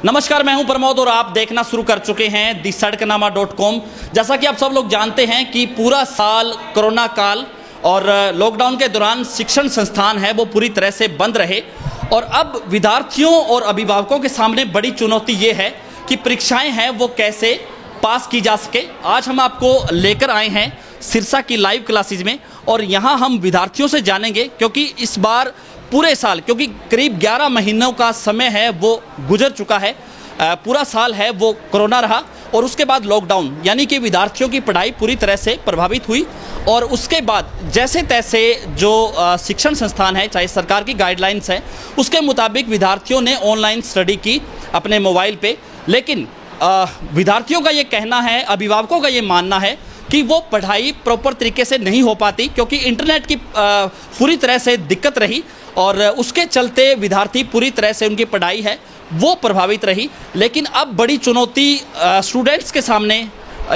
नमस्कार, मैं हूं प्रमोद और आप देखना शुरू कर चुके हैं thesadknaama.com। जैसा कि आप सब लोग जानते हैं कि पूरा साल कोरोना काल और लॉकडाउन के दौरान शिक्षण संस्थान है वो पूरी तरह से बंद रहे और अब विद्यार्थियों और अभिभावकों के सामने बड़ी चुनौती ये है कि परीक्षाएं हैं वो कैसे पास की जा सके। आज हम आपको लेकर आए हैं सिरसा की लाइव क्लासेज में और यहाँ हम विद्यार्थियों से जानेंगे क्योंकि इस बार पूरे साल, क्योंकि करीब 11 महीनों का समय है वो गुजर चुका है, पूरा साल है वो कोरोना रहा और उसके बाद लॉकडाउन, यानी कि विद्यार्थियों की पढ़ाई पूरी तरह से प्रभावित हुई और उसके बाद जैसे तैसे जो शिक्षण संस्थान है, चाहे सरकार की गाइडलाइंस है, उसके मुताबिक विद्यार्थियों ने ऑनलाइन स्टडी की अपने मोबाइल पे। लेकिन विद्यार्थियों का ये कहना है, अभिभावकों का ये मानना है कि वो पढ़ाई प्रॉपर तरीके से नहीं हो पाती क्योंकि इंटरनेट की पूरी तरह से दिक्कत रही और उसके चलते विद्यार्थी पूरी तरह से उनकी पढ़ाई है वो प्रभावित रही। लेकिन अब बड़ी चुनौती स्टूडेंट्स के सामने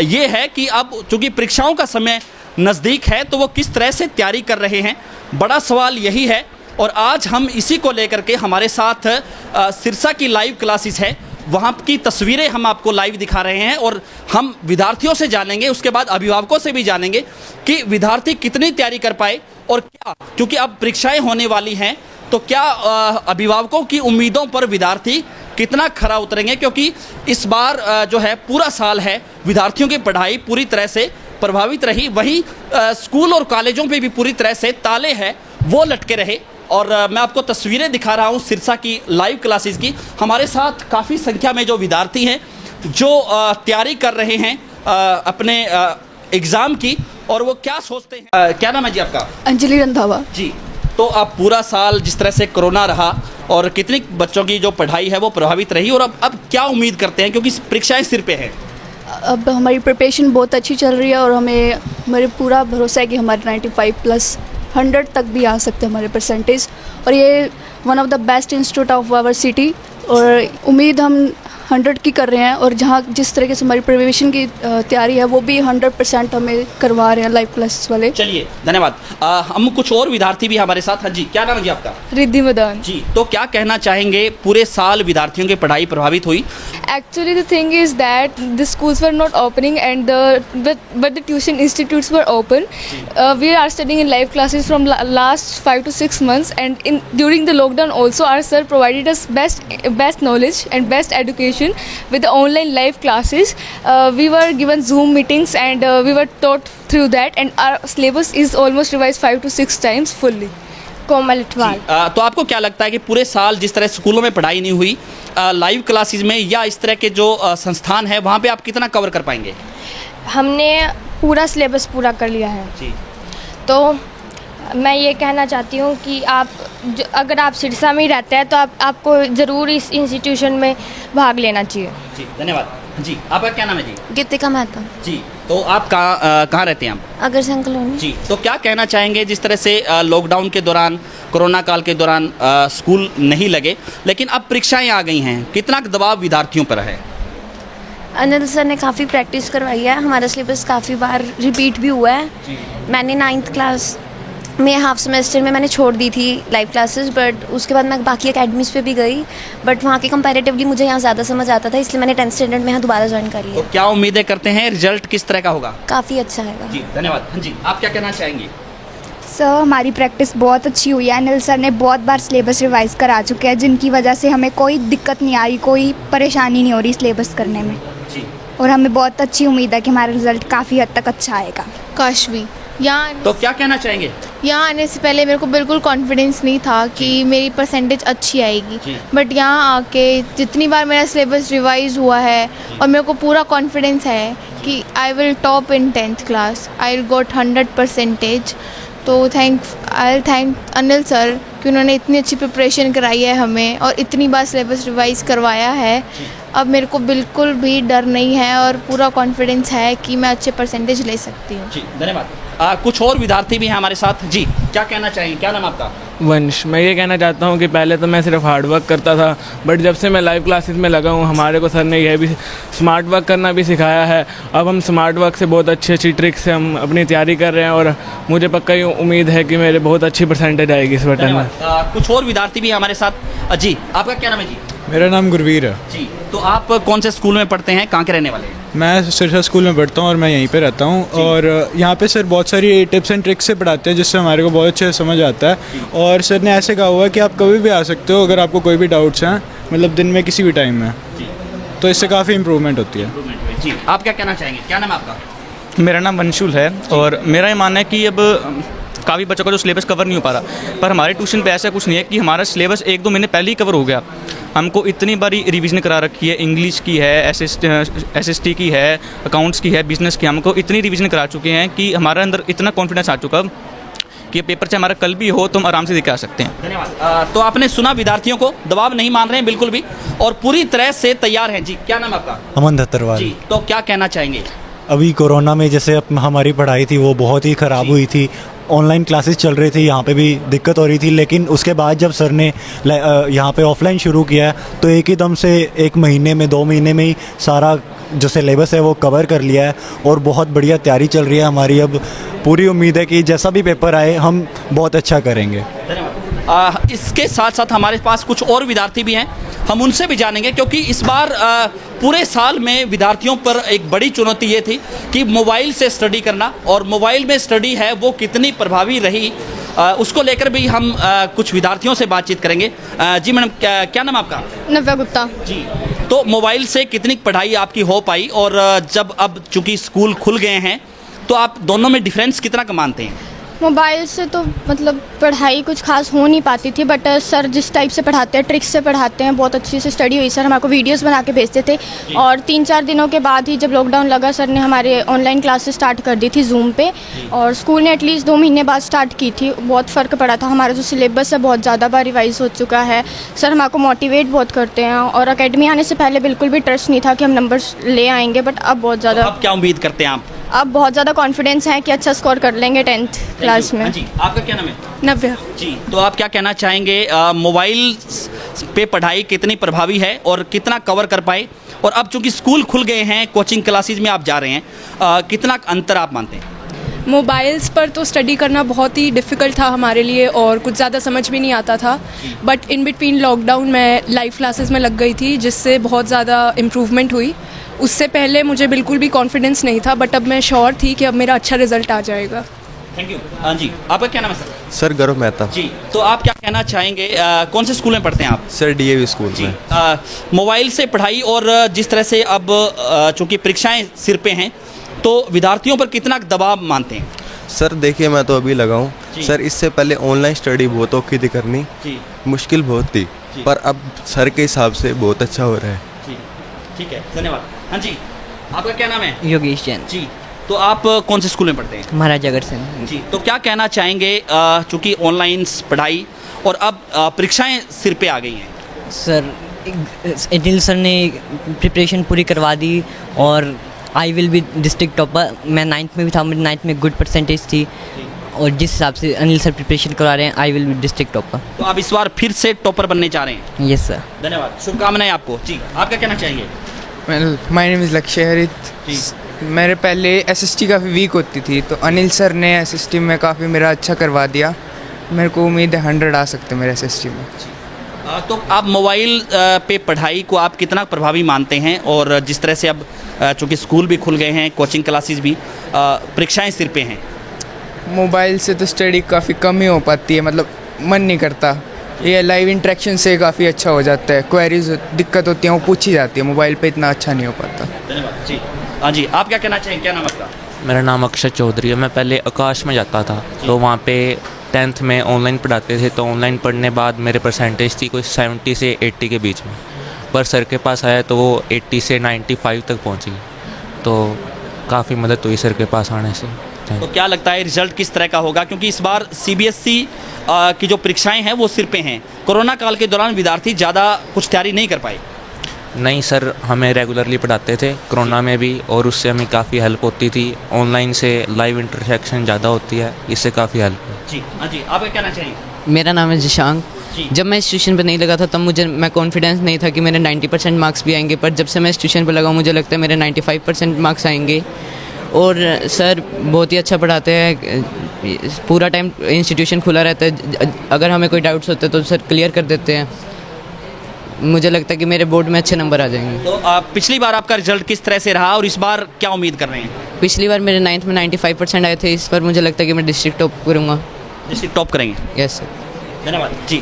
ये है कि अब चूँकि परीक्षाओं का समय नज़दीक है तो वो किस तरह से तैयारी कर रहे हैं, बड़ा सवाल यही है। और आज हम इसी को लेकर के हमारे साथ सिरसा की लाइव क्लासेस है, वहाँ की तस्वीरें हम आपको लाइव दिखा रहे हैं और हम विद्यार्थियों से जानेंगे, उसके बाद अभिभावकों से भी जानेंगे कि विद्यार्थी कितनी तैयारी कर पाए और क्या, क्योंकि अब परीक्षाएं होने वाली हैं तो क्या अभिभावकों की उम्मीदों पर विद्यार्थी कितना खरा उतरेंगे, क्योंकि इस बार जो है पूरा साल है विद्यार्थियों की पढ़ाई पूरी तरह से प्रभावित रही। वहीं स्कूल और कॉलेजों पे भी पूरी तरह से ताले हैं वो लटके रहे। और मैं आपको तस्वीरें दिखा रहा हूँ सिरसा की लाइव क्लासेस की। हमारे साथ काफ़ी संख्या में जो विद्यार्थी हैं जो तैयारी कर रहे हैं अपने एग्ज़ाम की, और वो क्या सोचते हैं। क्या नाम है जी आपका? अंजलि रंधावा जी। तो अब पूरा साल जिस तरह से कोरोना रहा और कितनी बच्चों की जो पढ़ाई है वो प्रभावित रही और अब क्या उम्मीद करते हैं, क्योंकि परीक्षाएं सिर पे हैं? अब हमारी प्रिपरेशन बहुत अच्छी चल रही है और हमारे पूरा भरोसा है कि हमारे 95+ 100 तक भी आ सकते हैं हमारे परसेंटेज, और ये one of the best institute of our city और उम्मीद हम 100 की कर रहे हैं। और जहाँ जिस तरीके से हमारी प्रिपरेशन की तैयारी है वो भी 100% हमें करवा रहे हैं लाइव क्लासेस वाले। चलिए धन्यवाद। हम कुछ और विद्यार्थी भी हमारे साथ। हाँ जी, क्या नाम है जी आपका? रिद्धि मदान जी। तो क्या कहना चाहेंगे, पूरे साल विद्यार्थियों की पढ़ाई प्रभावित हुई? Actually, the thing is that the schools were not opening and but the tuition institutes were open. We are studying in live classes from last 5 to 6 months, and during the lockdown also our sir provided us best knowledge and best education with the online live classes. We were given Zoom meetings and we were taught through that, and our syllabus is almost revised 5 to 6 times fully. कोमल इटवाल। तो आपको क्या लगता है कि पूरे साल जिस तरह स्कूलों में पढ़ाई नहीं हुई, लाइव क्लासेस में या इस तरह के जो संस्थान है वहाँ पे आप कितना कवर कर पाएंगे? हमने पूरा सिलेबस पूरा कर लिया है जी। तो मैं ये कहना चाहती हूँ कि अगर आप सिरसा में ही रहते हैं तो आपको ज़रूर इस इंस्टीट्यूशन में भाग लेना चाहिए। जी धन्यवाद। जी, आपका क्या नाम है जी? गीतिका मेहता जी। तो आप कहाँ रहते हैं आप? अग्रसेन कॉलोनी जी। तो क्या कहना चाहेंगे, जिस तरह से लॉकडाउन के दौरान, कोरोना काल के दौरान स्कूल नहीं लगे लेकिन अब परीक्षाएं आ गई हैं, कितना दबाव विद्यार्थियों पर है? अनिल सर ने काफ़ी प्रैक्टिस करवाई है, हमारा सिलेबस काफ़ी बार रिपीट भी हुआ है। मैंने 9th क्लास में हाफ सेमेस्टर में मैंने छोड़ दी थी लाइव क्लासेस, बट उसके बाद मैं बाकी एकेडमीज़ पे भी गई, बट वहाँ के कंपैरेटिवली मुझे यहाँ ज़्यादा समझ आता था, इसलिए मैंने 10th स्टैंडर्ड में यहाँ दोबारा ज्वाइन कर लिया। तो क्या उम्मीदें करते हैं, रिजल्ट किस तरह का होगा? काफ़ी अच्छा है जी धन्यवाद। हाँ जी, आप क्या कहना चाहेंगे? सर हमारी प्रैक्टिस बहुत अच्छी हुई है, अनिल सर ने बहुत बार सिलेबस रिवाइज करा चुके हैं जिनकी वजह से हमें कोई दिक्कत नहीं आ रही, कोई परेशानी नहीं हो रही सिलेबस करने में जी। और हमें बहुत अच्छी उम्मीद है कि हमारा रिजल्ट काफ़ी हद तक अच्छा आएगा। काशवी। यहाँ तो क्या कहना चाहेंगे? यहाँ आने से पहले मेरे को बिल्कुल कॉन्फिडेंस नहीं था कि मेरी परसेंटेज अच्छी आएगी, बट यहाँ आके जितनी बार मेरा सिलेबस रिवाइज हुआ है और मेरे को पूरा कॉन्फिडेंस है कि I will top in 10th class, I will got 100%। तो आई थैंक अनिल सर कि उन्होंने इतनी अच्छी प्रिपरेशन कराई है हमें और इतनी बार सिलेबस रिवाइज करवाया है। अब मेरे को बिल्कुल भी डर नहीं है और पूरा कॉन्फिडेंस है कि मैं अच्छे परसेंटेज ले सकती हूँ। जी धन्यवाद। कुछ और विद्यार्थी भी हैं हमारे साथ। जी, क्या कहना चाहेंगे? क्या नाम आपका? वंश। मैं ये कहना चाहता हूँ कि पहले तो मैं सिर्फ हार्ड वर्क करता था, बट जब से मैं लाइव क्लासेस में लगा हूँ हमारे को सर ने यह भी स्मार्ट वर्क करना भी सिखाया है। अब हम स्मार्ट वर्क से बहुत अच्छी अच्छी ट्रिक से हम अपनी तैयारी कर रहे हैं और मुझे पक्का ही उम्मीद है कि मेरे बहुत अच्छी परसेंटेज आएगी इस बटन में। कुछ और विद्यार्थी भी हमारे साथ। जी, आपका क्या नाम है जी? मेरा नाम गुरवीर है। जी, तो आप कौन से स्कूल में पढ़ते हैं, कहाँ के रहने वाले हैं? मैं सिरसा स्कूल में पढ़ता हूँ और मैं यहीं पे रहता हूँ। और यहाँ पे सर बहुत सारी टिप्स एंड ट्रिक्स से पढ़ाते हैं जिससे हमारे को बहुत अच्छे से समझ आता है। और सर ने ऐसे कहा हुआ है कि आप कभी भी आ सकते हो अगर आपको कोई भी डाउट्स हैं, मतलब दिन में किसी भी टाइम में, तो इससे काफ़ी इम्प्रूवमेंट होती है। जी, आप क्या कहना चाहेंगे? क्या नाम है आपका? मेरा नाम वंशुल है और मेरा ये मानना है कि अब काफ़ी बच्चों का जो सिलेबस कवर नहीं हो पा रहा, पर हमारे ट्यूशन पे ऐसा कुछ नहीं है कि हमारा सिलेबस 1-2 महीने पहले ही कवर हो गया। हमको इतनी बारी रिवीजन करा रखी है, इंग्लिश की है, SST की है, अकाउंट्स की है, बिजनेस की, हमको इतनी रिवीजन करा चुके हैं कि हमारे अंदर इतना कॉन्फिडेंस आ चुका कि पेपर चाहे हमारा कल भी हो तो हम आराम से देके आ सकते हैं। धन्यवाद। तो आपने सुना, विद्यार्थियों को दबाव नहीं मान रहे हैं बिल्कुल भी और पूरी तरह से तैयार हैं। जी, क्या नाम है आपका? अमन धत्तरवाल जी, तो क्या कहना चाहेंगे? अभी कोरोना में जैसे हमारी पढ़ाई थी वो बहुत ही ख़राब हुई थी, ऑनलाइन क्लासेस चल रही थी, यहाँ पे भी दिक्कत हो रही थी। लेकिन उसके बाद जब सर ने यहाँ पे ऑफलाइन शुरू किया तो एक ही दम से 1 महीने में 2 महीने में ही सारा जो सिलेबस है वो कवर कर लिया है और बहुत बढ़िया तैयारी चल रही है हमारी। अब पूरी उम्मीद है कि जैसा भी पेपर आए हम बहुत अच्छा करेंगे। इसके साथ साथ हमारे पास कुछ और विद्यार्थी भी हैं, हम उनसे भी जानेंगे, क्योंकि इस बार पूरे साल में विद्यार्थियों पर एक बड़ी चुनौती ये थी कि मोबाइल से स्टडी करना, और मोबाइल में स्टडी है वो कितनी प्रभावी रही, उसको लेकर भी हम कुछ विद्यार्थियों से बातचीत करेंगे। जी मैडम, क्या नाम आपका? नव्या गुप्ता। जी, तो मोबाइल से कितनी पढ़ाई आपकी हो पाई, और जब अब चूँकि स्कूल खुल गए हैं तो आप दोनों में डिफरेंस कितना का मानते हैं? मोबाइल से तो मतलब पढ़ाई कुछ खास हो नहीं पाती थी, बट सर जिस टाइप से पढ़ाते हैं, ट्रिक्स से पढ़ाते हैं, बहुत अच्छी से स्टडी हुई। सर हमारे को वीडियोस बना के भेजते थे और 3-4 दिनों के बाद ही जब लॉकडाउन लगा, सर ने हमारे ऑनलाइन क्लासेस स्टार्ट कर दी थी जूम पे, और स्कूल ने एटलीस्ट 2 महीने बाद स्टार्ट की थी। बहुत फ़र्क पड़ा था, हमारा जो सिलेबस है बहुत ज़्यादा बार रिवाइज़ हो चुका है। सर हमारे को मोटिवेट बहुत करते हैं, और अकेडमी आने से पहले बिल्कुल भी ट्रस्ट नहीं था कि हम नंबर्स ले आएंगे, बट अब बहुत ज़्यादा। अब क्या उम्मीद करते हैं आप? अब बहुत ज़्यादा कॉन्फिडेंस है कि अच्छा स्कोर कर लेंगे 10th क्लास में। जी, आपका क्या नाम है? नव्या। जी, तो आप क्या कहना चाहेंगे, मोबाइल पे पढ़ाई कितनी प्रभावी है और कितना कवर कर पाए, और अब चूंकि स्कूल खुल गए हैं, कोचिंग क्लासेस में आप जा रहे हैं, कितना अंतर आप मानते हैं? मोबाइल्स पर तो स्टडी करना बहुत ही डिफ़िकल्ट था हमारे लिए और कुछ ज़्यादा समझ भी नहीं आता था, बट इन बिटवीन लॉकडाउन में लाइव क्लासेस में लग गई थी, जिससे बहुत ज़्यादा इम्प्रूवमेंट हुई। उससे पहले मुझे बिल्कुल भी कॉन्फिडेंस नहीं था, बट अब मैं श्योर थी कि अब मेरा अच्छा रिजल्ट आ जाएगा। Thank you. हाँ जी, आपका क्या नाम है सर? सर गौरव मेहता। जी, तो आप क्या कहना चाहेंगे, कौन से स्कूल में पढ़ते हैं आप? सर DAV स्कूल में। मोबाइल से पढ़ाई और जिस तरह से अब चूँकि परीक्षाएं सिर पे हैं, तो विद्यार्थियों पर कितना दबाव मानते हैं? सर देखिए, मैं तो अभी लगा हूँ सर, इससे पहले ऑनलाइन स्टडी बहुत औखी थी करनी, मुश्किल बहुत थी, पर अब सर के हिसाब से बहुत अच्छा हो रहा है। ठीक है, धन्यवाद। हाँ जी, आपका क्या नाम है? योगेश जैन। जी, तो आप कौन से स्कूल में पढ़ते हैं? महाराजा अग्रसेन। जी, तो क्या कहना चाहेंगे, चूँकि ऑनलाइन पढ़ाई और अब परीक्षाएं सिर पे आ गई हैं? सर अनिल सर ने प्रिपरेशन पूरी करवा दी और I will be district topper. मैं 9th में भी था, मेरी 9th में गुड परसेंटेज थी, और जिस हिसाब से अनिल सर प्रिपरेशन करवा रहे हैं, I will be district topper. तो आप इस बार फिर से टॉपर बनने चाह रहे हैं? Yes sir. धन्यवाद, शुभकामनाएं आपको। जी, आप क्या कहना चाहेंगे? माय नेम इज़ लक्ष्य हरित। मेरे पहले SST काफ़ी वीक होती थी, तो अनिल सर ने SST में काफ़ी मेरा अच्छा करवा दिया। मेरे को उम्मीद है 100 आ सकते हैं मेरे SST में। तो आप मोबाइल पे पढ़ाई को आप कितना प्रभावी मानते हैं, और जिस तरह से अब चूँकि स्कूल भी खुल गए हैं, कोचिंग क्लासेस भी, परीक्षाएं सिर पे हैं? मोबाइल से तो स्टडी काफ़ी कम ही हो पाती है, मतलब मन नहीं करता। ये लाइव इंटरेक्शन से काफ़ी अच्छा हो जाता है, क्वेरीज दिक्कत होती हैं वो पूछी जाती है, मोबाइल पे इतना अच्छा नहीं हो पाता। धन्यवाद। जी, हाँ जी, आप क्या कहना चाहेंगे, क्या नाम आपका? मेरा नाम अक्षय चौधरी है। मैं पहले आकाश में जाता था, तो वहाँ पे 10th में ऑनलाइन पढ़ाते थे, तो ऑनलाइन पढ़ने बाद मेरे परसेंटेज थी कोई 70 से 80 के बीच में, पर सर के पास आया तो वो 80 से 95 तक पहुँची, तो काफ़ी मदद हुई सर के पास आने से। तो क्या लगता है रिजल्ट किस तरह का होगा, क्योंकि इस बार CBSE की जो परीक्षाएं हैं वो सिर पे हैं, कोरोना काल के दौरान विद्यार्थी ज़्यादा कुछ तैयारी नहीं कर पाए? नहीं सर, हमें रेगुलरली पढ़ाते थे कोरोना में भी, और उससे हमें काफ़ी हेल्प होती थी। ऑनलाइन से लाइव इंटरेक्शन ज़्यादा होती है, इससे काफ़ी हेल्प है। जी, हाँ जी, आप क्या कहना चाहिए? मेरा नाम है जिशांक। जब मैं इस ट्यूशन पर नहीं लगा था तब मैं कॉन्फिडेंस नहीं था कि मेरे 90% मार्क्स भी आएंगे, पर जब से मैं इस ट्यूशन पर लगा मुझे लगता है मेरे 95% मार्क्स आएंगे। और सर बहुत ही अच्छा पढ़ाते हैं, पूरा टाइम इंस्टीट्यूशन खुला रहता है, अगर हमें कोई डाउट्स होते हैं तो सर क्लियर कर देते हैं। मुझे लगता है कि मेरे बोर्ड में अच्छे नंबर आ जाएंगे। तो पिछली बार आपका रिजल्ट किस तरह से रहा और इस बार क्या उम्मीद कर रहे हैं? पिछली बार मेरे 9th में 95% आए थे, इस बार मुझे लगता है कि मैं डिस्ट्रिक्ट टॉप करूँगा। डिस्ट्रिक्ट टॉप करेंगे? Yes sir. धन्यवाद जी।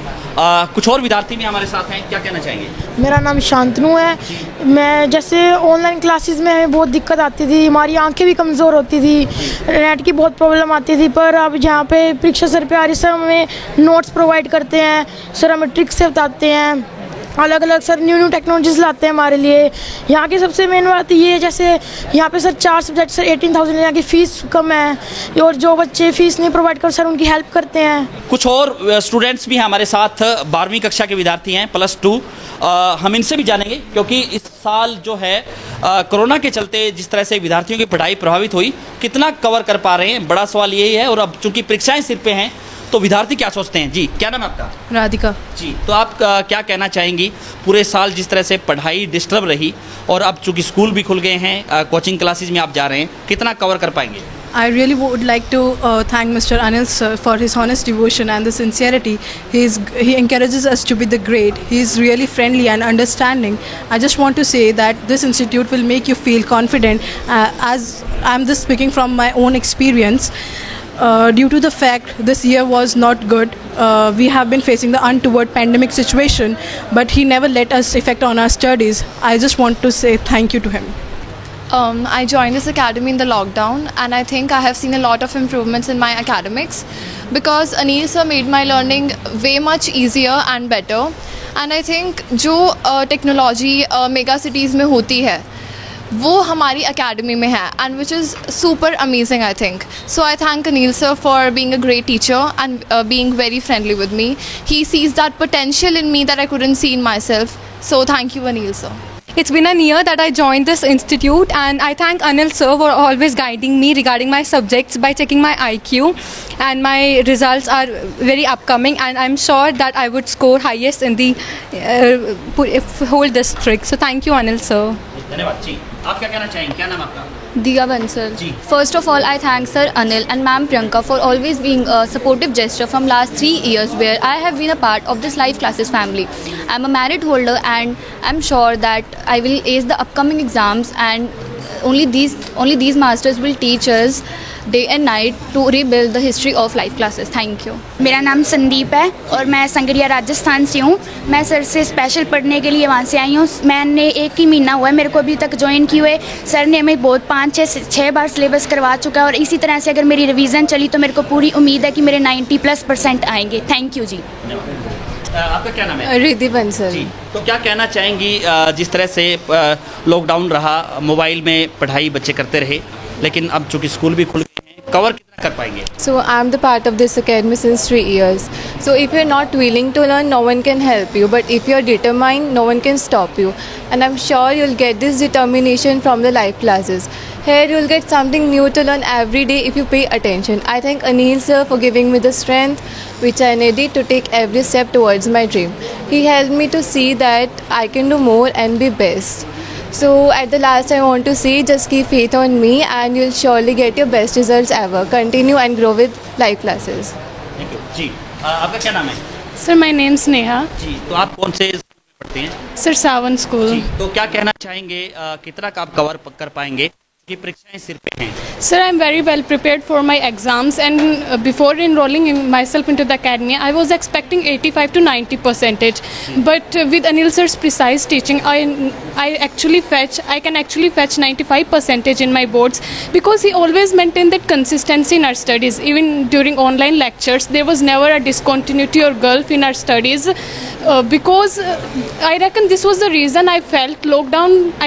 कुछ और विद्यार्थी भी हमारे साथ हैं, क्या कहना चाहेंगे? मेरा नाम शांतनु है। मैं जैसे ऑनलाइन क्लासेस में हमें बहुत दिक्कत आती थी, हमारी आंखें भी कमज़ोर होती थी, नेट की बहुत प्रॉब्लम आती थी, पर अब यहाँ पे परीक्षा सर पे आ रही, सर हमें नोट्स प्रोवाइड करते हैं, सर हमें ट्रिक्स से बताते हैं, अलग अलग सर न्यू टेक्नोलॉजीज़ लाते हैं हमारे लिए। यहाँ की सबसे मेन बात ये है, जैसे यहाँ पे सर 4 सब्जेक्ट सर 18,000, यहाँ की फ़ीस कम है, और जो बच्चे फ़ीस नहीं प्रोवाइड कर सर उनकी हेल्प करते हैं। कुछ और स्टूडेंट्स भी हैं हमारे साथ, 12वीं कक्षा के विद्यार्थी हैं, +2। हम इनसे भी जानेंगे क्योंकि इस साल जो है कोरोना के चलते जिस तरह से विद्यार्थियों की पढ़ाई प्रभावित हुई, कितना कवर कर पा रहे हैं, बड़ा सवाल यही है। और अब चूँकि परीक्षाएँ सिर पे हैं तो विद्यार्थी क्या सोचते हैं? जी, क्या नाम है आपका? राधिका जी। तो आप क्या कहना चाहेंगी, पूरे साल जिस तरह से पढ़ाई डिस्टर्ब रही और अब चूँकि स्कूल भी खुल गए हैं, कोचिंग क्लासेस में आप जा रहे हैं, कितना कवर कर पाएंगे? I really would like to thank Mr. Anil sir for his honest devotion and the sincerity. He encourages us to be the great. He is really friendly and understanding. I just want to say that this institute will make you feel confident, as I'm just speaking from my own experience. Due to the fact this year was not good, we have been facing the untoward pandemic situation, but he never let us affect on our studies. I just want to say thank you to him. I joined this academy in the lockdown, and I think I have seen a lot of improvements in my academics because Anil sir made my learning way much easier and better. And I think जो technology mega cities में होती है वो हमारी academy में है, and which is super amazing I think. So I thank Anil sir for being a great teacher and being very friendly with me. He sees that potential in me that I couldn't see in myself. So thank you Anil sir. It's been a year that I joined this institute, and I thank Anil sir for always guiding me regarding my subjects by checking my IQ, and my results are very upcoming, and I'm sure that I would score highest in the whole district. So thank you Anil sir. धन्यवाद जी। आप क्या कहना चाहेंगे, क्या नाम आपका? Diya Bansal. First of all, I thank Sir Anil and Ma'am Priyanka for always being a supportive gesture from last 3 years where I have been a part of this live classes family. I'm a merit holder and I'm sure that I will ace the upcoming exams, and only these masters will teach us day and night to rebuild the history of live classes. Thank you. मेरा नाम संदीप है और मैं संगरिया राजस्थान से हूँ। मैं sir से special पढ़ने के लिए वहाँ से आई हूँ। मैंने 1 ही महीना हुआ है मेरे को अभी तक ज्वाइन किए हुए। सर ने हमें बहुत 5-6 बार सिलेबस करवा चुका है, और इसी तरह से अगर मेरी रिवीजन चली तो मेरे को पूरी उम्मीद है कि मेरे 90+% आएंगे। थैंक यू जी। आपका क्या नाम है? रिद्धि बंसल जी। तो क्या कहना चाहेंगी, जिस तरह से लॉकडाउन रहा, मोबाइल में पढ़ाई बच्चे करते रहे, लेकिन अब चूँकि स्कूल भी खुल गए हैं, कवर कितना कर पाएंगे? So I'm the part of this academy since 3 years. So if you're not willing to learn, no one can help you. But if you're determined, no one can stop you. And I'm sure you'll get this determination from the live classes. Here you'll get something new to learn every day if you pay attention. I thank Anil sir for giving me the strength which I needed to take every step towards my dream. He helped me to see that I can do more and be best. So at the last I want to say, just keep faith on me and you'll surely get your best results ever. Continue and grow with live classes. Thank you. जी, आपका क्या नाम है? Sir my name Sneha. जी, तो आप कौन से school में पढ़ते हैं? सर सावन स्कूल। जी, तो क्या कहना चाहेंगे, कितना का आप कवर कर पाएंगे कि परीक्षाएं सिर पे हैं? Sir, I'm very well prepared for my exams, and before enrolling myself into the academy, I was expecting 85 to 90%. But with Anil sir's precise teaching, I can actually fetch 95% in my boards, because he always maintained that consistency in our studies. Even during online lectures, there was never a discontinuity or gulf in our studies, because I reckon this was the reason I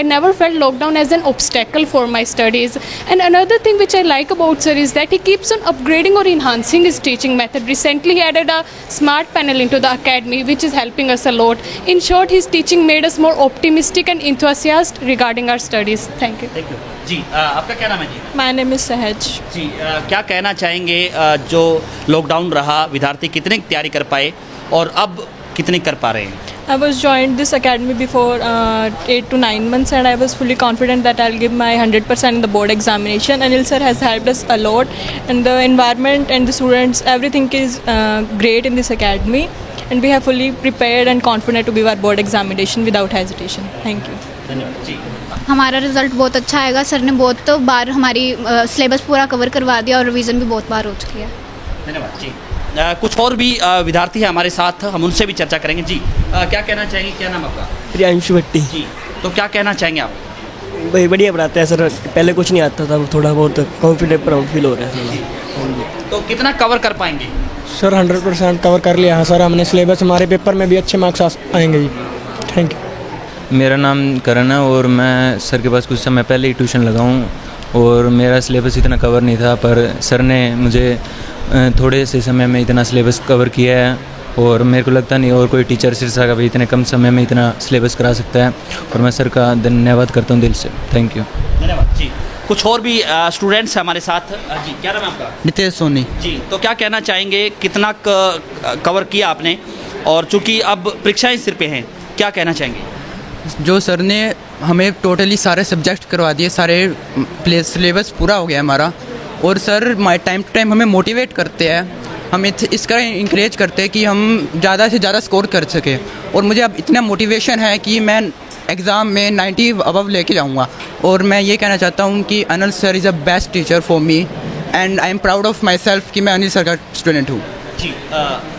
never felt lockdown as an obstacle for my studies. And another thing which I like about sir is that he keeps on upgrading or enhancing his teaching method. Recently he added a smart panel into the academy, which is helping us a lot. In short, his teaching made us more optimistic and enthusiastic regarding our studies. Thank you. Thank you. जी, आपका क्या नाम है जी? My name is सहज। जी, क्या कहना चाहेंगे, जो lockdown रहा, विद्यार्थी कितने तैयारी कर पाए और अब कितने कर पा रहे हैं? I was joined this academy before 8 to 9 months, and I was fully confident that I'll give my 100% in the board examination. Anil sir has helped us a lot, and the environment and the students, everything is great in this academy. and we have fully prepared and confident to give our board examination without hesitation. Thank you. धन्यवाद जी। हमारा result बहुत अच्छा आएगा। Sir ने बहुत बार हमारी syllabus पूरा cover करवा दिया और रिवीजन भी बहुत बार हो चुकी है। धन्यवाद जी। कुछ और भी विद्यार्थी हैं हमारे साथ, हम उनसे भी चर्चा करेंगे। जी क्या कहना चाहेंगे, क्या नाम आपका? प्रियांशु भट्टी। जी, तो क्या कहना चाहेंगे आप? भाई बढ़िया पढ़ाते हैं सर, पहले कुछ नहीं आता था, थोड़ा बहुत कॉन्फिडेंट प्राउड फील हो रहा है। तो कितना कवर कर पाएंगे? सर 100% कवर कर लिया है सर हमने सिलेबस, हमारे पेपर में भी अच्छे मार्क्स आएंगे जी। Thank you. मेरा नाम करण है और मैं सर के पास कुछ समय पहले ही ट्यूशन लगा हूँ और मेरा सिलेबस इतना कवर नहीं था, पर सर ने मुझे थोड़े से समय में इतना सिलेबस कवर किया है और मेरे को लगता नहीं और कोई टीचर सिरसा का भी इतने कम समय में इतना सिलेबस करा सकता है और मैं सर का धन्यवाद करता हूँ दिल से। Thank you. धन्यवाद जी। कुछ और भी स्टूडेंट्स हमारे साथ। जी क्या नाम है आपका? नितेश सोनी। जी, तो क्या कहना चाहेंगे, कितना कवर किया आपने और चूँकि अब परीक्षाएँ सिर पे हैं, क्या कहना चाहेंगे? जो सर ने हमें टोटली सारे सब्जेक्ट करवा दिए, सारे सिलेबस पूरा हो गया हमारा और सर टाइम टू टाइम हमें मोटिवेट करते हैं, हमें इसका इंकरेज करते हैं कि हम ज़्यादा से ज़्यादा स्कोर कर सकें और मुझे अब इतना मोटिवेशन है कि मैं एग्ज़ाम में 90 अबव लेके जाऊंगा और मैं ये कहना चाहता हूँ कि Anil sir is a best teacher for me and I am proud of my self कि मैं अनिल सर का स्टूडेंट हूँ। जी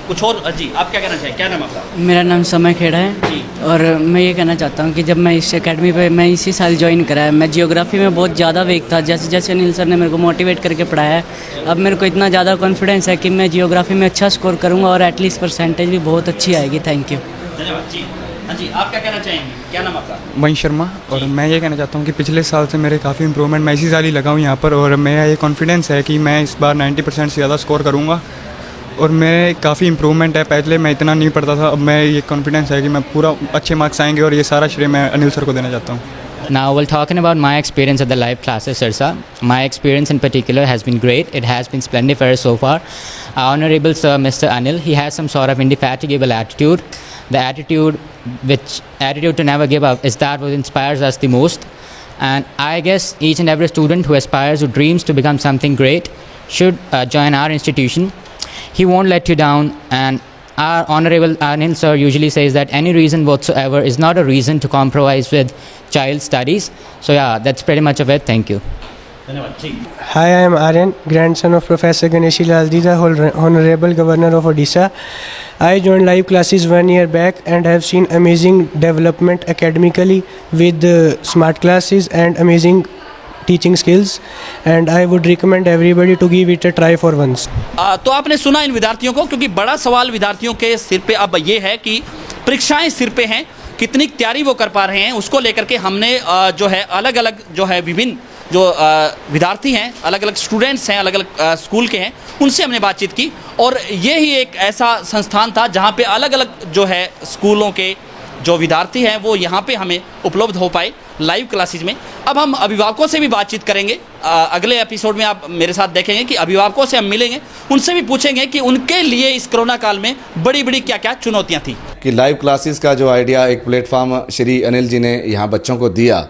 कुछ और जी आप क्या कहना चाहें, क्या नाम आपका? मेरा नाम समय खेड़ा है जी। और मैं ये कहना चाहता हूँ कि जब मैं इस एकेडमी पे मैं इसी साल ज्वाइन करा है, मैं जियोग्राफी में बहुत ज़्यादा वीक था, जैसे जैसे अनिल सर ने मेरे को मोटिवेट करके पढ़ाया है, अब मेरे को इतना ज़्यादा कॉन्फिडेंस है कि मैं जियोग्राफी में अच्छा स्कोर करूँगा और एटलीस्ट परसेंटेज भी बहुत अच्छी आएगी। Thank you. धन्यवाद जी। हाँ जी, आप क्या कहना चाहेंगे, क्या नाम आपका? वंश शर्मा। और मैं ये कहना चाहता हूँ कि पिछले साल से मेरे काफ़ी इंप्रूवमेंट, मैं इसी साल ही लगा हूँ यहाँ पर और मेरा ये कॉन्फिडेंस है कि मैं इस बार 90% से ज़्यादा स्कोर करूँगा और मेरे काफ़ी इंप्रूवमेंट है। पहले मैं इतना नहीं पढ़ता था, अब मैं ये कॉन्फिडेंस है कि मैं पूरा अच्छे मार्क्स आएंगे और ये सारा श्रेय मैं अनिल सर को देना चाहता हूँ। Now, while talking about my experience at the live classes, Sirsa, my experience in particular has been great. It has been splendiferous so far. Our Honorable Sir, Mr. Anil, he has some sort of indefatigable attitude. The attitude to never give up is that what inspires us the most. And I guess each and every student who aspires, who dreams to become something great, should join our institution. He won't let you down, and our Honorable Anil Sir usually says that any reason whatsoever is not a reason to compromise with child studies. So yeah, that's pretty much of it. Thank you. Hi, I am Aryan, grandson of Professor Ganeshi Lalji, the Honorable Governor of Odisha. I joined live classes 1 year back and have seen amazing development academically with smart classes and amazing teaching skills, and I would recommend everybody to give it a try for once. तो आपने सुना इन विद्यार्थियों को, क्योंकि बड़ा सवाल विद्यार्थियों के सिर पे अब ये है कि परीक्षाएं सिर पे हैं, कितनी तैयारी वो कर पा रहे हैं, उसको लेकर के हमने जो है अलग अलग जो है विभिन्न जो विद्यार्थी हैं, अलग अलग स्टूडेंट्स हैं, अलग अलग स्कूल के हैं, उनसे हमने बातचीत की और ये ही एक ऐसा संस्थान था जहाँ पे अलग अलग जो है स्कूलों के जो विद्यार्थी हैं वो यहाँ पे हमें उपलब्ध हो पाए लाइव क्लासेस में। अब हम अभिभावकों से भी बातचीत करेंगे। अगले एपिसोड में आप मेरे साथ देखेंगे कि अभिभावकों से हम मिलेंगे, उनसे भी पूछेंगे कि उनके लिए इस कोरोना काल में बड़ी बड़ी क्या क्या चुनौतियाँ थी। कि लाइव क्लासेस का जो आइडिया, एक प्लेटफॉर्म श्री अनिल जी ने यहाँ बच्चों को दिया,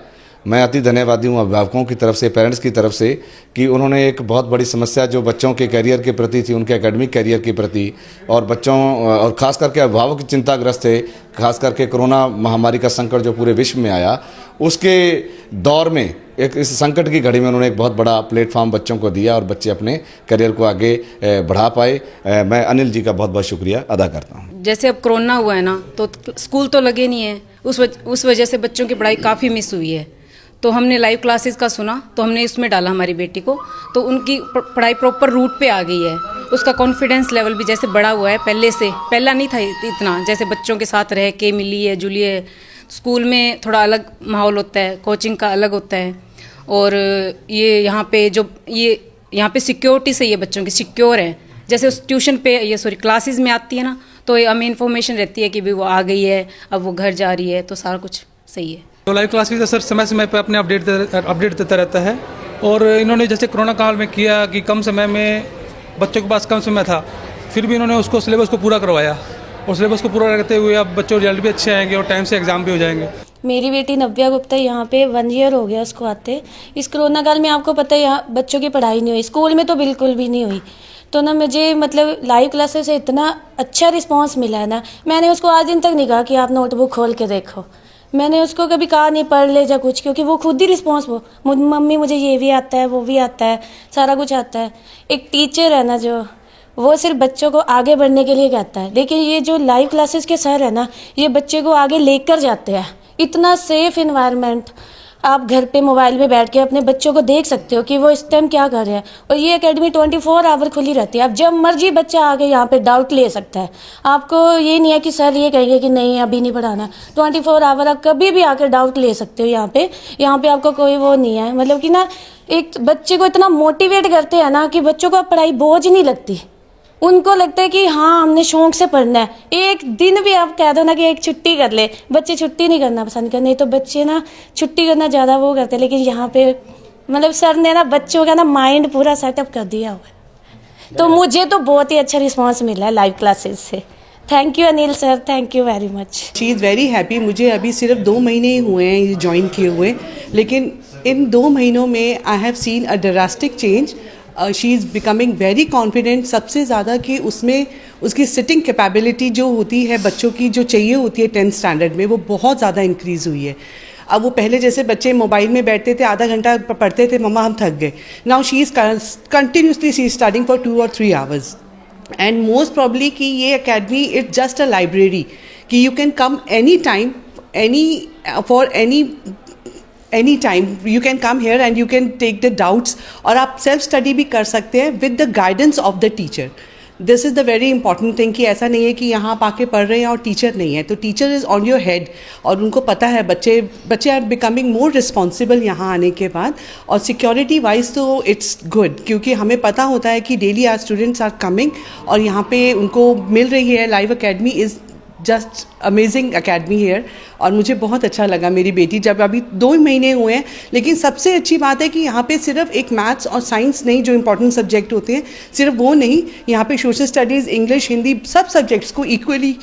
मैं अति धन्यवादी हूँ अभिभावकों की तरफ से, पेरेंट्स की तरफ से, कि उन्होंने एक बहुत बड़ी समस्या जो बच्चों के करियर के प्रति थी, उनके एकेडमिक करियर के प्रति, और बच्चों और ख़ास करके अभिभावक की चिंताग्रस्त थे, खास करके कोरोना महामारी का संकट जो पूरे विश्व में आया, उसके दौर में एक इस संकट की घड़ी में उन्होंने एक बहुत बड़ा प्लेटफॉर्म बच्चों को दिया और बच्चे अपने करियर को आगे बढ़ा पाए। मैं अनिल जी का बहुत बहुत शुक्रिया अदा करता हूँ। जैसे अब कोरोना हुआ है ना, तो स्कूल तो लगे नहीं है, उस वजह से बच्चों की पढ़ाई काफ़ी मिस हुई है, तो हमने लाइव क्लासेस का सुना तो हमने इसमें डाला हमारी बेटी को, तो उनकी पढ़ाई प्रॉपर रूट पे आ गई है, उसका कॉन्फिडेंस लेवल भी जैसे बढ़ा हुआ है, पहला नहीं था इतना, जैसे बच्चों के साथ रह के मिली है जुली है। स्कूल में थोड़ा अलग माहौल होता है, कोचिंग का अलग होता है, और ये यहाँ पे सिक्योरिटी से ये बच्चों की सिक्योर है, जैसे उस ट्यूशन पे ये क्लासेस में आती है ना, तो हमें इन्फॉर्मेशन रहती है कि भी वो आ गई है, अब वो घर जा रही है, तो सारा कुछ सही है। तो लाइव क्लासेस सर समय समय पर अपने अपडेट देता रहता है, और इन्होंने जैसे कोरोना काल में किया कि कम समय में बच्चों के पास कम समय था, फिर भी इन्होंने उसको सिलेबस को पूरा करवाया, और सिलेबस को पूरा करते हुए अब बच्चों के रिजल्ट भी अच्छे आएंगे और टाइम से एग्जाम भी हो जाएंगे। मेरी बेटी नव्या गुप्ता यहाँ पे 1 ईयर हो गया उसको आते। इस कोरोना काल में आपको पता है यहाँ बच्चों की पढ़ाई नहीं हुई, स्कूल में तो बिल्कुल भी नहीं हुई। तो ना मुझे मतलब लाइव क्लासेस से इतना अच्छा रिस्पांस मिला है ना, मैंने उसको आज दिन तक नहीं कहा कि आप नोटबुक खोल के देखो, मैंने उसको कभी कहा नहीं पढ़ ले जा कुछ, क्योंकि वो खुद ही रिस्पॉन्स मम्मी मुझे ये भी आता है, वो भी आता है, सारा कुछ आता है। एक टीचर है ना जो, वो सिर्फ बच्चों को आगे बढ़ने के लिए कहता है, लेकिन ये जो लाइव क्लासेस के सर है ना, ये बच्चे को आगे लेकर जाते हैं। इतना सेफ इन्वायरमेंट, आप घर पे मोबाइल में बैठ के अपने बच्चों को देख सकते हो कि वो इस टाइम क्या कर रहे हैं। और ये एकेडमी 24 आवर खुली रहती है, आप जब मर्जी बच्चा आके यहाँ पे डाउट ले सकता है। आपको ये नहीं है कि सर ये कहेंगे कि नहीं अभी नहीं पढ़ाना, 24 आवर आप कभी भी आकर डाउट ले सकते हो यहाँ पे आपको कोई वो नहीं है। मतलब कि ना एक बच्चे को इतना मोटिवेट करते हैं ना कि बच्चों को पढ़ाई बोझ नहीं लगती, उनको लगता है कि हाँ हमने शौक से पढ़ना है। एक दिन भी आप कह दो ना कि एक छुट्टी कर ले, बच्चे छुट्टी नहीं करना पसंद करते, नहीं तो बच्चे ना छुट्टी करना ज़्यादा वो करते हैं। लेकिन यहाँ पे मतलब सर ने ना बच्चों का ना माइंड पूरा सेटअप कर दिया हुआ है। तो मुझे तो बहुत ही अच्छा रिस्पांस मिला है लाइव क्लासेस से। Thank you Anil sir, thank you very much. She is very happy. मुझे अभी सिर्फ 2 महीने ही हुए हैं ये ज्वाइन किए हुए, लेकिन इन 2 महीनों में I have seen a drastic change. She is becoming very confident. सबसे ज़्यादा कि उसमें उसकी सिटिंग कैपेबिलिटी जो होती है बच्चों की, जो चाहिए होती है 10th स्टैंडर्ड में, वो बहुत ज़्यादा इंक्रीज़ हुई है। अब वो पहले जैसे बच्चे मोबाइल में बैठते थे, आधा घंटा पढ़ते थे, मम्मा हम थक गए। Now she is continuously she is studying for 2 or 3 hours। And most probably कि ये academy it's just a library, कि you can come any time, any time you can come here and you can take the doubts, और आप self study भी कर सकते हैं with the guidance of the teacher. This is the very important thing कि ऐसा नहीं है कि यहाँ आप आके पढ़ रहे हैं और टीचर नहीं है। तो teacher is on your head, और उनको पता है बच्चे आर बिकमिंग मोर रिस्पॉन्सिबल यहाँ आने के बाद। और सिक्योरिटी वाइज तो इट्स गुड, क्योंकि हमें पता होता है कि daily our students are coming, और यहाँ पे उनको मिल रही है live academy is just amazing academy here. और मुझे बहुत अच्छा लगा। मेरी बेटी जब अभी 2 महीने हुए हैं, लेकिन सबसे अच्छी बात है कि यहाँ पे सिर्फ एक मैथ्स और साइंस नहीं, जो इंपॉर्टेंट सब्जेक्ट होते हैं सिर्फ वो नहीं, यहाँ पे सोशल स्टडीज़, इंग्लिश, हिंदी, सब सब्जेक्ट्स को इक्वली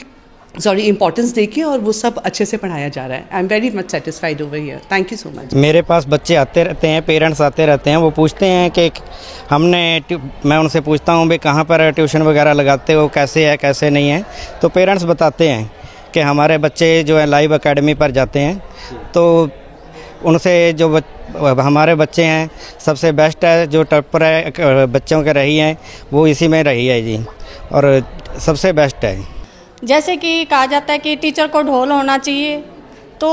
इंपॉर्टेंस देके और वो सब अच्छे से पढ़ाया जा रहा है। I am very much satisfied over here. Thank you so much. मेरे पास बच्चे आते रहते हैं, पेरेंट्स आते रहते हैं, वो पूछते हैं कि मैं उनसे पूछता हूँ भाई कहाँ पर ट्यूशन वगैरह लगाते हो, कैसे है कैसे नहीं है, तो पेरेंट्स बताते हैं कि हमारे बच्चे जो है लाइव एकेडमी पर जाते हैं। तो उनसे जो हमारे बच्चे हैं सबसे बेस्ट है, जो टॉपर है बच्चों के रही हैं वो इसी में रही है जी, और सबसे बेस्ट है। जैसे कि कहा जाता है कि टीचर को ढोल होना चाहिए, तो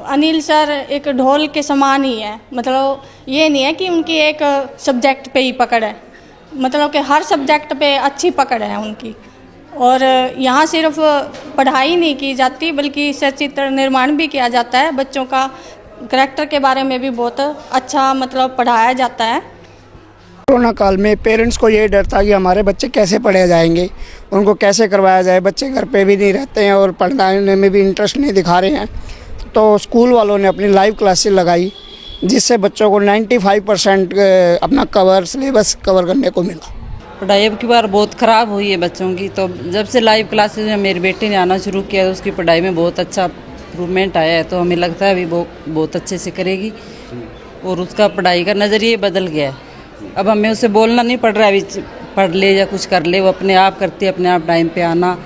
अनिल सर एक ढोल के समान ही है। मतलब ये नहीं है कि उनकी एक सब्जेक्ट पे ही पकड़ है, मतलब कि हर सब्जेक्ट पे अच्छी पकड़ है उनकी। और यहाँ सिर्फ पढ़ाई नहीं की जाती बल्कि सचित्र निर्माण भी किया जाता है। बच्चों का करैक्टर के बारे में भी बहुत अच्छा मतलब पढ़ाया जाता है। कोरोना काल में पेरेंट्स को ये डर था कि हमारे बच्चे कैसे पढ़े जाएंगे, उनको कैसे करवाया जाए। बच्चे घर पे भी नहीं रहते हैं और पढ़ने में भी इंटरेस्ट नहीं दिखा रहे हैं, तो स्कूल वालों ने अपनी लाइव क्लासेस लगाई, जिससे बच्चों को 95% अपना सिलेबस कवर करने को मिला। पढ़ाई अब की बार बहुत ख़राब हुई है बच्चों की, तो जब से लाइव क्लासेस में मेरी बेटी ने आना शुरू किया तो उसकी पढ़ाई में बहुत अच्छा इम्प्रूवमेंट आया है। तो हमें लगता है अभी वो बहुत अच्छे से करेगी, और उसका पढ़ाई का नज़रिया बदल गया है। अब हमें उसे बोलना नहीं पड़ रहा है अभी पढ़ ले या कुछ कर ले, वो अपने आप करती है, अपने आप टाइम पे आना,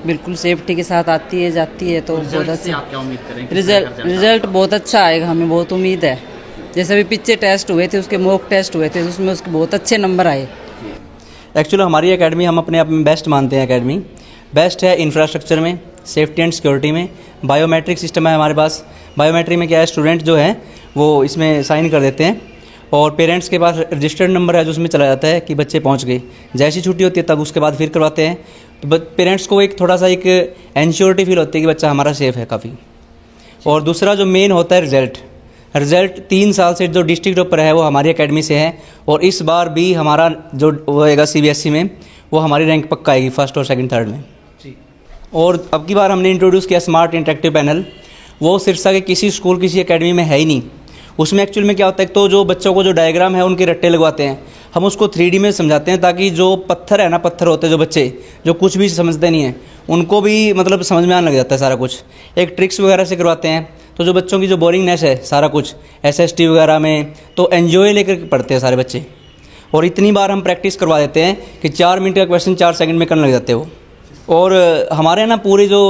बिल्कुल सेफ्टी के साथ आती है जाती है। तो बहुत अच्छा रिजल्ट बहुत अच्छा आएगा, हमें बहुत उम्मीद है। जैसे अभी पीछे टेस्ट हुए थे, उसके मॉक टेस्ट हुए थे, उसमें उसके बहुत अच्छे नंबर आए। एक्चुअली हमारी एकेडमी हम अपने आप में बेस्ट मानते हैं। एकेडमी बेस्ट है इंफ्रास्ट्रक्चर में, सेफ्टी एंड सिक्योरिटी में। बायोमेट्रिक सिस्टम है हमारे पास। बायोमेट्रिक में क्या है, स्टूडेंट जो है वो इसमें साइन कर देते हैं, और पेरेंट्स के पास रजिस्टर्ड नंबर है जो उसमें चला जाता है कि बच्चे पहुंच गए। जैसी छुट्टी होती है तब उसके बाद फिर करवाते हैं। तो पेरेंट्स को एक थोड़ा सा एक एंश्योरिटी फील होती है कि बच्चा हमारा सेफ है काफ़ी। और दूसरा जो मेन होता है रिज़ल्ट 3 साल से जो डिस्ट्रिक्ट टॉपर है वो हमारी एकेडमी से है, और इस बार भी हमारा जो होएगा CBSE में वो हमारी रैंक पक्का आएगी 1st और 2nd 3rd में। और अब की बार हमने इंट्रोड्यूस किया स्मार्ट इंटरेक्टिव पैनल। वो सिरसा के किसी स्कूल किसी एकेडमी में है ही नहीं। उसमें एक्चुअल में क्या होता है, तो जो बच्चों को जो डायग्राम है उनके रट्टे लगवाते हैं, हम उसको 3D में समझाते हैं, ताकि जो पत्थर है ना, पत्थर होते हैं जो बच्चे जो कुछ भी समझते नहीं हैं, उनको भी मतलब समझ में आने लग जाता है सारा कुछ। एक ट्रिक्स वगैरह से करवाते हैं, तो जो बच्चों की जो बोरिंगनेस है सारा कुछ SST वगैरह में, तो एन्जॉय लेकर पढ़ते हैं सारे बच्चे। और इतनी बार हम प्रैक्टिस करवा देते हैं कि 4 मिनट का क्वेश्चन 4 सेकंड में करने लग जाते हो। और हमारे ना पूरे जो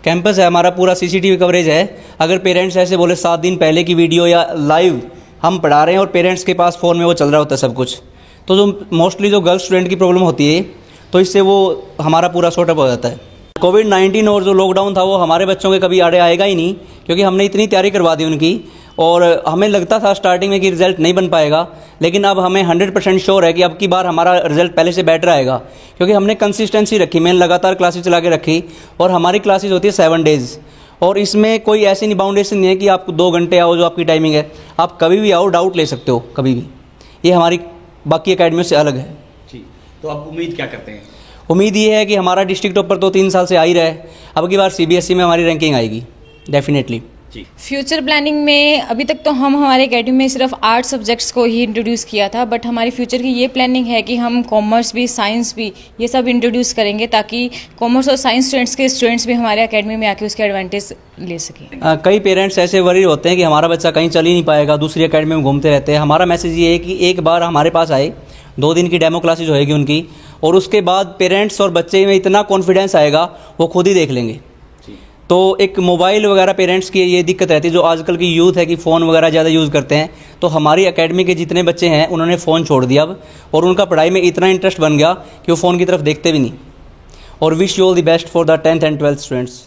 कैंपस है हमारा पूरा CCTV कवरेज है। अगर पेरेंट्स ऐसे बोले 7 दिन पहले की वीडियो या लाइव हम पढ़ा रहे हैं और पेरेंट्स के पास फ़ोन में वो चल रहा होता है सब कुछ, तो जो मोस्टली जो गर्ल स्टूडेंट की प्रॉब्लम होती है तो इससे वो हमारा पूरा सॉर्ट अप हो जाता है। कोविड-19 और जो लॉकडाउन था वो हमारे बच्चों के कभी आड़े आएगा ही नहीं, क्योंकि हमने इतनी तैयारी करवा दी उनकी। और हमें लगता था स्टार्टिंग में कि रिज़ल्ट नहीं बन पाएगा, लेकिन अब हमें 100% श्योर है कि अब की बार हमारा रिज़ल्ट पहले से बेटर आएगा, क्योंकि हमने कंसिस्टेंसी रखी। मैंने लगातार क्लासेस चला के रखी और हमारी क्लासेस होती है 7 डेज़। और इसमें कोई ऐसी नहीं बाउंडेशन नहीं है कि आप 2 घंटे आओ जो आपकी टाइमिंग है, आप कभी भी आओ, डाउट ले सकते हो कभी भी। ये हमारी बाकी अकेडमियों से अलग है। तो आप उम्मीद क्या करते हैं? उम्मीद ये है कि हमारा डिस्ट्रिक्ट टॉपर तो 3 साल से आ ही रहा है, अब की बार CBSE में हमारी रैंकिंग आएगी डेफिनेटली। फ्यूचर प्लानिंग में अभी तक तो हम हमारे अकेडमी में सिर्फ 8 सब्जेक्ट्स को ही इंट्रोड्यूस किया था, बट हमारी फ्यूचर की ये प्लानिंग है कि हम कॉमर्स भी, साइंस भी, ये सब इंट्रोड्यूस करेंगे ताकि कॉमर्स और साइंस स्टूडेंट्स भी हमारे अकेडमी में आके उसके एडवांटेज ले सकें। कई पेरेंट्स ऐसे वरी होते हैं कि हमारा बच्चा कहीं चल ही नहीं पाएगा, दूसरी अकेडमी में घूमते रहते हैं। हमारा मैसेज ये है कि एक बार हमारे पास आए, 2 दिन की डेमो क्लासेज होएगी उनकी, और उसके बाद पेरेंट्स और बच्चे में इतना कॉन्फिडेंस आएगा वो खुद ही देख लेंगे। तो एक मोबाइल वगैरह पेरेंट्स की ये दिक्कत रहती है, जो आजकल की यूथ है कि फ़ोन वगैरह ज़्यादा यूज़ करते हैं, तो हमारी एकेडमी के जितने बच्चे हैं उन्होंने फ़ोन छोड़ दिया अब, और उनका पढ़ाई में इतना इंटरेस्ट बन गया कि वो फ़ोन की तरफ देखते भी नहीं। और wish you all the best for the 10th and 12th students.